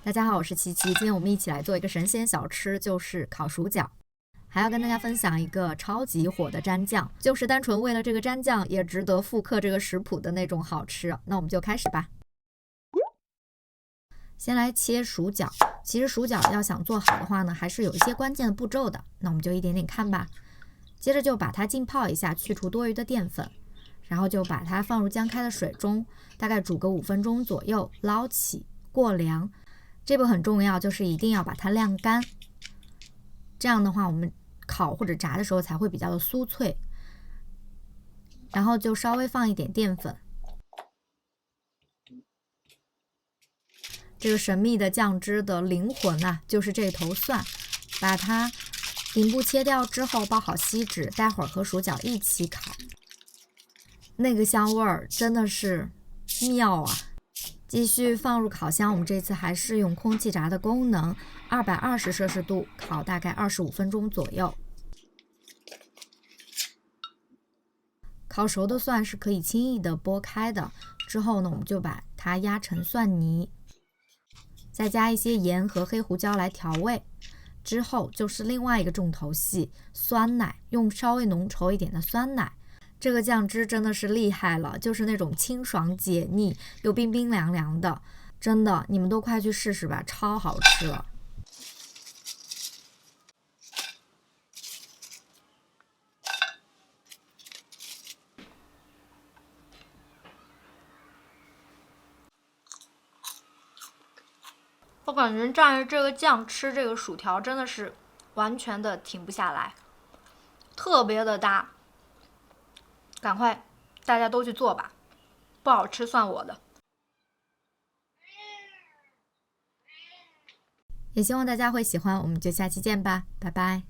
大家好，我是琪琪，今天我们一起来做一个神仙小吃，就是烤薯角。还要跟大家分享一个超级火的蘸酱，就是单纯为了这个蘸酱也值得复刻这个食谱的那种好吃。那我们就开始吧。先来切薯角，其实薯角要想做好的话呢，还是有一些关键的步骤的。那我们就一点点看吧。接着就把它浸泡一下，去除多余的淀粉，然后就把它放入姜开的水中，大概煮个5分钟左右，捞起过凉。这步很重要，就是一定要把它晾干。这样的话，我们烤或者炸的时候才会比较的酥脆。然后就稍微放一点淀粉。这个神秘的酱汁的灵魂啊，就是这头蒜，把它顶部切掉之后包好锡纸，待会儿和薯角一起烤，那个香味儿真的是妙啊！继续放入烤箱，我们这次还是用空气炸的功能，220摄氏度烤大概25分钟左右。烤熟的蒜是可以轻易的剥开的，之后呢，我们就把它压成蒜泥，再加一些盐和黑胡椒来调味。之后就是另外一个重头戏，酸奶，用稍微浓稠一点的酸奶。这个酱汁真的是厉害了，就是那种清爽解腻又冰冰凉凉的，真的，你们都快去试试吧，超好吃了。我感觉蘸着这个酱吃这个薯条真的是完全的停不下来，特别的搭。赶快大家都去做吧，不好吃算我的。也希望大家会喜欢，我们就下期见吧，拜拜。